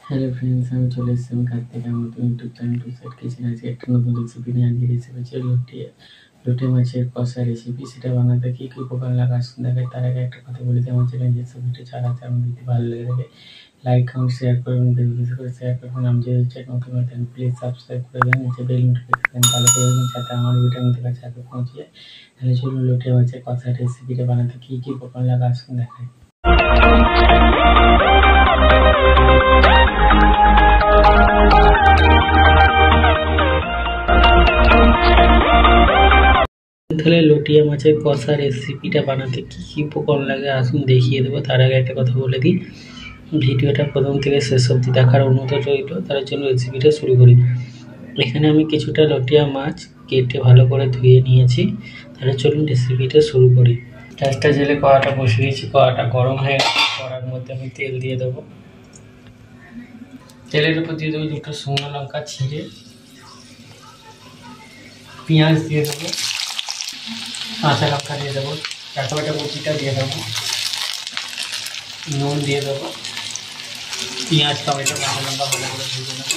Hello friends, আমি চলে এসেছি আমি কার্তিক আমার নতুন YouTube channel to set kitchen. আজকে একটা নতুন রেসিপি নিয়ে আজকে রেসিপি হচ্ছে লোটে মাছের কষা রেসিপি। সেটা বানাতে কী কী উপকরণ লাগে আসুন দেখায়। তার আগে একটা কথা বলি যে আমার চ্যানেল রেসিপিটা যারা আছে আমার যদি ভালো লেগে থাকে লাইক কমেন্ট শেয়ার করবেন, বেশি বেশি করে শেয়ার করবেন। আমি যদি নতুন হতেন প্লিজ সাবস্ক্রাইব করে দেন, নিচে বেল নোটিফিকেশন ভালো করে দেবেন যাতে আমার ভিডিও আমাদের কাছে আগে পৌঁছে যায়। তাহলে চলুন লোটে মাছের কষা রেসিপিটা বানাতে কী কী উপকরণ লাগে আসুন দেখায়। তাহলে লটিয়া মাছের কষা রেসিপিটা বানাতে কী কী উপকরণ লাগে আসুন দেখিয়ে দেবো। তার আগে একটা কথা বলে দিই, ভিডিওটা প্রথম থেকে শেষ অবধি দেখার অনুরোধ রইল। তার জন্য রেসিপিটা শুরু করি। এখানে আমি কিছুটা লটিয়া মাছ কেটে ভালো করে ধুয়ে নিয়েছি। তাহলে চলুন রেসিপিটা শুরু করি। গ্যাসটা জেলে কড়াটা বসিয়েছি, কড়াটা গরম হয়ে কড়ার মধ্যে আমি তেল দিয়ে দেবো। তেলের উপর দিয়ে দেবো দুটো শুকনো লঙ্কা ছিঁড়ে, পেঁয়াজ দিয়ে দেবো, কাঁচা লঙ্কা দিয়ে দেবো, টমেটো কুচিটা দিয়ে দেবো, নুন দিয়ে দেবো, পেঁয়াজ টমেটো কাঁচা লঙ্কা ভালো করে ভেজে নেবো,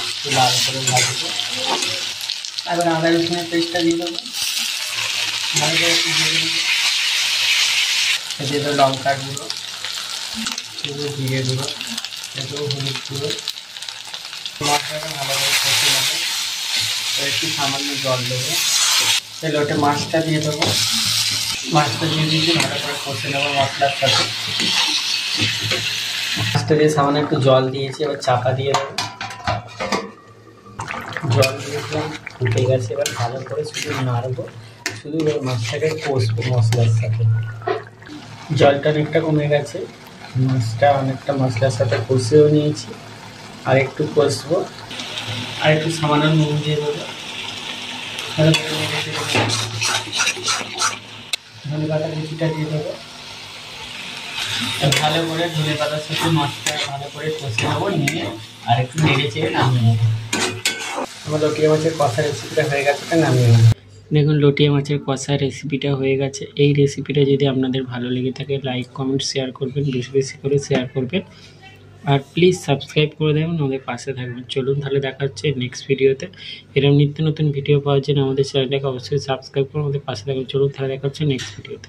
একটু লাল করে ভাজবো। এবার আদা রসুনের পেস্টটা দিয়ে দেবো, ভালো করে একটু দিয়ে দেবো। দিয়ে দেবো লঙ্কার গুঁড়ো, একটু জিরে গুঁড়ো, একটু হলুদ গুঁড়ো, মশলাটা ভালো করে কষে নেবো। একটু সামান্য জল দেবো, লোটে মাছটা দিয়ে দেবো, মাছটা দিয়ে দিয়েছি ভালো করে কষে নেবো মশলার সাথে। মাছটা দিয়ে সামান্য একটু জল দিয়েছি, এবার চাপা দিয়ে দেবো। জল দিয়েছিলাম, ফুটে গেছে, এবার ভালো করে শুধু নাড়বো, শুধু এবার মাছটাকে কষবো মশলার সাথে। জলটা অনেকটা কমে গেছে, মাছটা অনেকটা মশলার সাথে কষেও নিয়েছি। আর একটু কষবো, আর একটু সামান্য নুন দিয়ে দেবো। ধনে পাতা কুচিটা দিয়ে দেবো, ভালো করে ধনে পাতার সাথে মাছটা ভালো করে কষে নেবো, নিয়ে আর একটু নেড়ে চেড়ে নামিয়ে নেবো। আমার লটিয়া মাছের কষা রেসিপিটা হয়ে গেছে, নামিয়ে নেবো। দেখুন লটিয়া মাছের কষা রেসিপিটা হয়ে গেছে। এই রেসিপিটা যদি আপনাদের ভালো লেগে থাকে লাইক কমেন্ট শেয়ার করবেন, বেশি বেশি করে শেয়ার করবেন, আর প্লিজ সাবস্ক্রাইব করে দেবেন, আমাদের পাশে থাকবেন। চলুন তাহলে দেখা হচ্ছে নেক্সট ভিডিওতে। এরকম নিত্য নতুন ভিডিও পাওয়ার জন্য আমাদের চ্যানেলটাকে অবশ্যই সাবস্ক্রাইব করে আমাদের পাশে থাকবেন। চলুন তাহলে দেখা হচ্ছে নেক্সট ভিডিওতে।